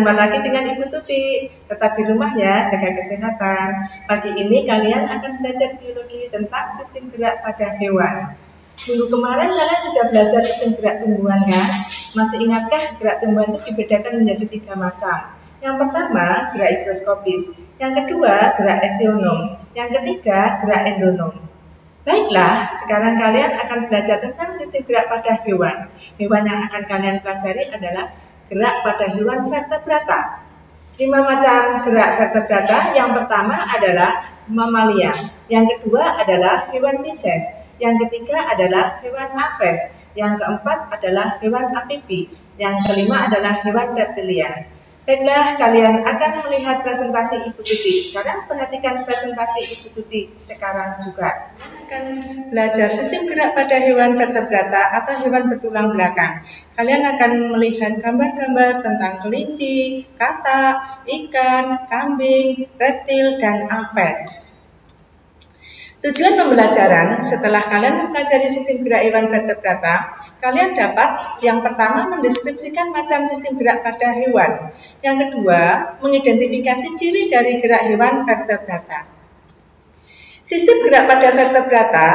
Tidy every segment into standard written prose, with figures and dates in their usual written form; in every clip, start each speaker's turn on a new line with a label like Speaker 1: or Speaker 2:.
Speaker 1: Berjumpa lagi dengan Ibu Tuti. Tetap di rumah ya, jaga kesehatan. Pagi ini kalian akan belajar biologi tentang sistem gerak pada hewan. Minggu kemarin kalian sudah belajar sistem gerak tumbuhan kan? Masih ingatkah gerak tumbuhan itu dibedakan menjadi 3 macam? Yang pertama, gerak higroskopis. Yang kedua, gerak esionom. Yang ketiga, gerak endonom. Baiklah, sekarang kalian akan belajar tentang sistem gerak pada hewan. Hewan yang akan kalian pelajari adalah gerak pada hewan vertebrata. 5 macam gerak vertebrata. Yang pertama adalah mamalia. Yang kedua adalah hewan Pisces. Yang ketiga adalah hewan Aves. Yang keempat adalah hewan amfibi. Yang kelima adalah hewan reptilia. Baiklah, kalian akan melihat presentasi Ibu Tuti. Sekarang perhatikan presentasi Ibu Tuti sekarang juga. Akan belajar sistem gerak pada hewan vertebrata atau hewan bertulang belakang. Kalian akan melihat gambar-gambar tentang kelinci, katak, ikan, kambing, reptil, dan aves. Tujuan pembelajaran, setelah kalian mempelajari sistem gerak hewan vertebrata, kalian dapat yang pertama mendeskripsikan macam sistem gerak pada hewan. Yang kedua, mengidentifikasi ciri dari gerak hewan vertebrata. Sistem gerak pada vertebrata,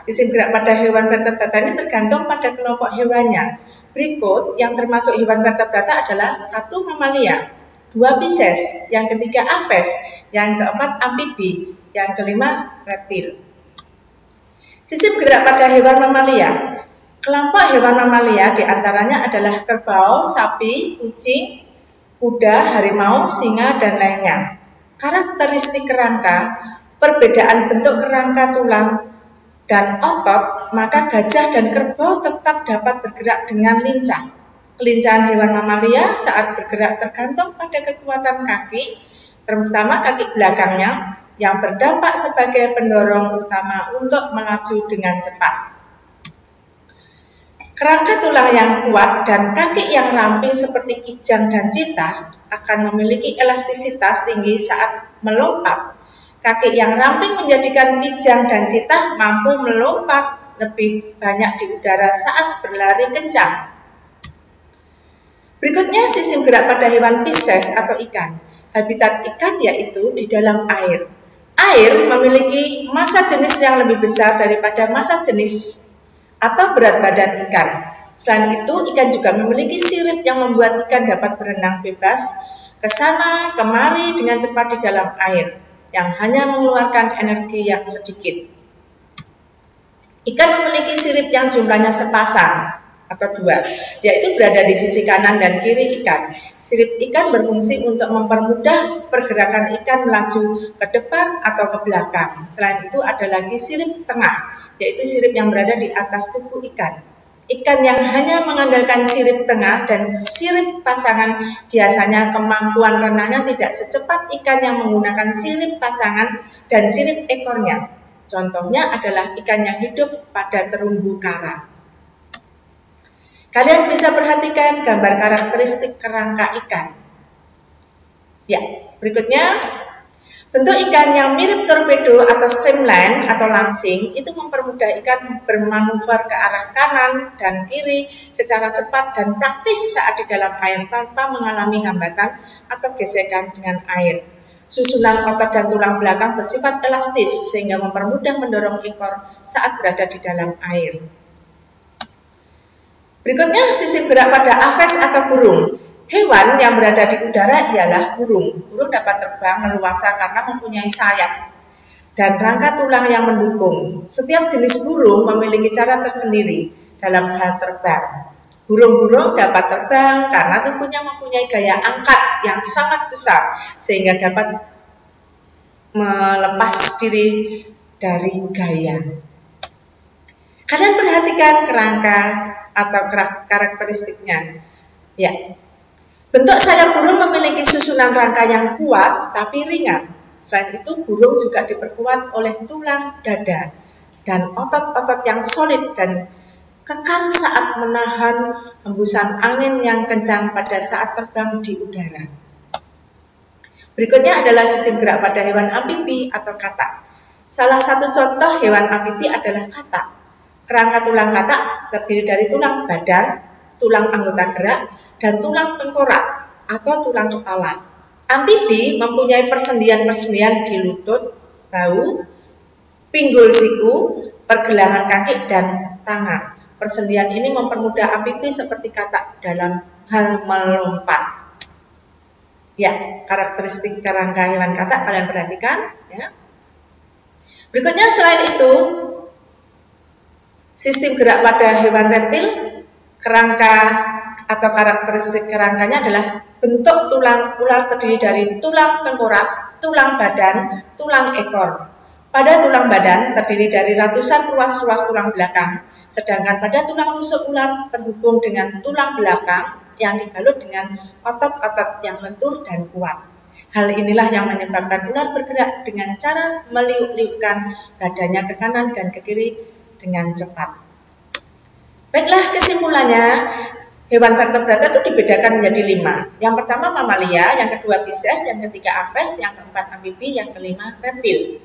Speaker 1: sistem gerak pada hewan vertebrata ini tergantung pada kelompok hewannya. Berikut yang termasuk hewan vertebrata adalah 1 mamalia, 2 Pisces, yang ketiga aves, yang keempat amfibi, yang kelima reptil. Sistem gerak pada hewan mamalia. Kelompok hewan mamalia diantaranya adalah kerbau, sapi, kucing, kuda, harimau, singa, dan lainnya. Karakteristik kerangka, perbedaan bentuk kerangka tulang dan otot, maka gajah dan kerbau tetap dapat bergerak dengan lincah. Kelincahan hewan mamalia saat bergerak tergantung pada kekuatan kaki, terutama kaki belakangnya, yang berdampak sebagai pendorong utama untuk melaju dengan cepat. Kerangka tulang yang kuat dan kaki yang ramping seperti kijang dan citah akan memiliki elastisitas tinggi saat melompat. Kaki yang ramping menjadikan kijang dan citah mampu melompat lebih banyak di udara saat berlari kencang. Berikutnya sistem gerak pada hewan Pisces atau ikan. Habitat ikan yaitu di dalam air. Air memiliki massa jenis yang lebih besar daripada massa jenis atau berat badan ikan. Selain itu, ikan juga memiliki sirip yang membuat ikan dapat berenang bebas ke sana kemari dengan cepat di dalam air, yang hanya mengeluarkan energi yang sedikit. Ikan memiliki sirip yang jumlahnya sepasang atau 2, yaitu berada di sisi kanan dan kiri ikan. Sirip ikan berfungsi untuk mempermudah pergerakan ikan melaju ke depan atau ke belakang. Selain itu ada lagi sirip tengah, yaitu sirip yang berada di atas tubuh ikan. Ikan yang hanya mengandalkan sirip tengah dan sirip pasangan biasanya kemampuan renangnya tidak secepat ikan yang menggunakan sirip pasangan dan sirip ekornya. Contohnya adalah ikan yang hidup pada terumbu karang. Kalian bisa perhatikan gambar karakteristik kerangka ikan. Ya, berikutnya. Bentuk ikan yang mirip torpedo atau streamline atau langsing itu mempermudah ikan bermanuver ke arah kanan dan kiri secara cepat dan praktis saat di dalam air tanpa mengalami hambatan atau gesekan dengan air. Susunan otot dan tulang belakang bersifat elastis sehingga mempermudah mendorong ekor saat berada di dalam air. Berikutnya sistem gerak pada aves atau burung. Hewan yang berada di udara ialah burung. Burung dapat terbang leluasa karena mempunyai sayap dan rangka tulang yang mendukung. Setiap jenis burung memiliki cara tersendiri dalam hal terbang. Burung-burung dapat terbang karena tubuhnya mempunyai gaya angkat yang sangat besar sehingga dapat melepas diri dari gaya. Kalian perhatikan kerangka atau karakteristiknya. Ya. Bentuk sayap burung memiliki susunan rangka yang kuat tapi ringan. Selain itu, burung juga diperkuat oleh tulang dada dan otot-otot yang solid dan kekal saat menahan hembusan angin yang kencang pada saat terbang di udara. Berikutnya adalah sistem gerak pada hewan amfibi atau katak. Salah satu contoh hewan amfibi adalah katak. Kerangka tulang katak terdiri dari tulang badan, tulang anggota gerak, dan tulang tengkorak. atau tulang kepala. Amfibi mempunyai persendian-persendian di lutut, bahu, pinggul siku, pergelangan kaki, dan tangan. Persendian ini mempermudah amfibi seperti katak dalam hal melompat. Ya, karakteristik kerangka hewan katak kalian perhatikan. Ya. Berikutnya selain itu, sistem gerak pada hewan reptil, kerangka atau karakteristik kerangkanya adalah bentuk tulang ular terdiri dari tulang tengkorak, tulang badan, tulang ekor. Pada tulang badan terdiri dari ratusan ruas-ruas tulang belakang, sedangkan pada tulang rusuk ular terhubung dengan tulang belakang yang dibalut dengan otot-otot yang lentur dan kuat. Hal inilah yang menyebabkan ular bergerak dengan cara meliuk-liukkan badannya ke kanan dan ke kiri dengan cepat. Baiklah, kesimpulannya, hewan vertebrata itu dibedakan menjadi 5. Yang pertama mamalia, yang kedua Pisces, yang ketiga Aves, yang keempat amfibi, yang kelima reptil.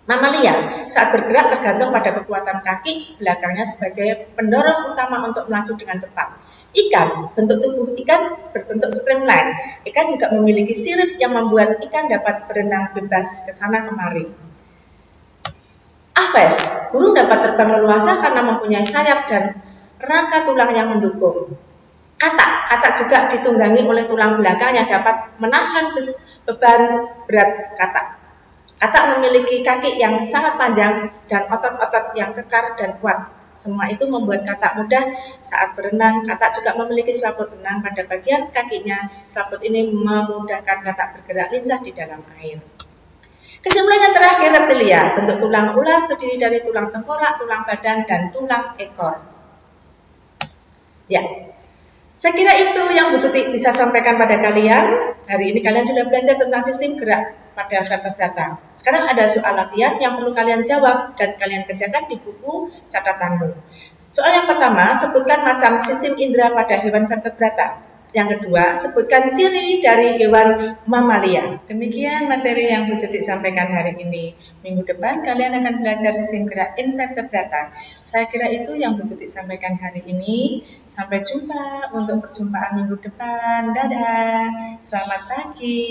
Speaker 1: Mamalia saat bergerak tergantung pada kekuatan kaki belakangnya sebagai pendorong utama untuk melaju dengan cepat. Ikan, bentuk tubuh ikan berbentuk streamline. Ikan juga memiliki sirip yang membuat ikan dapat berenang bebas ke sana kemari. Aves, burung dapat terbang leluasa karena mempunyai sayap dan rangka tulang yang mendukung. Katak juga ditunggangi oleh tulang belakang yang dapat menahan beban berat katak. Katak memiliki kaki yang sangat panjang dan otot-otot yang kekar dan kuat. Semua itu membuat katak mudah saat berenang. Katak juga memiliki selaput renang pada bagian kakinya. Selaput ini memudahkan katak bergerak lincah di dalam air. Kesimpulannya terakhir, reptilia. Bentuk tulang ular terdiri dari tulang tengkorak, tulang badan, dan tulang ekor. Ya, saya kira itu yang Bu Tuti bisa sampaikan pada kalian. Hari ini kalian sudah belajar tentang sistem gerak pada vertebrata. Sekarang ada soal latihan yang perlu kalian jawab dan kalian kerjakan di buku catatanmu. Soal yang pertama, sebutkan macam sistem indera pada hewan vertebrata. Yang kedua, sebutkan ciri dari hewan mamalia. Demikian materi yang Bu Tuti sampaikan hari ini. Minggu depan kalian akan belajar sistem gerak invertebrata. Saya kira itu yang Bu Tuti sampaikan hari ini. Sampai jumpa untuk perjumpaan minggu depan. Dadah. Selamat pagi.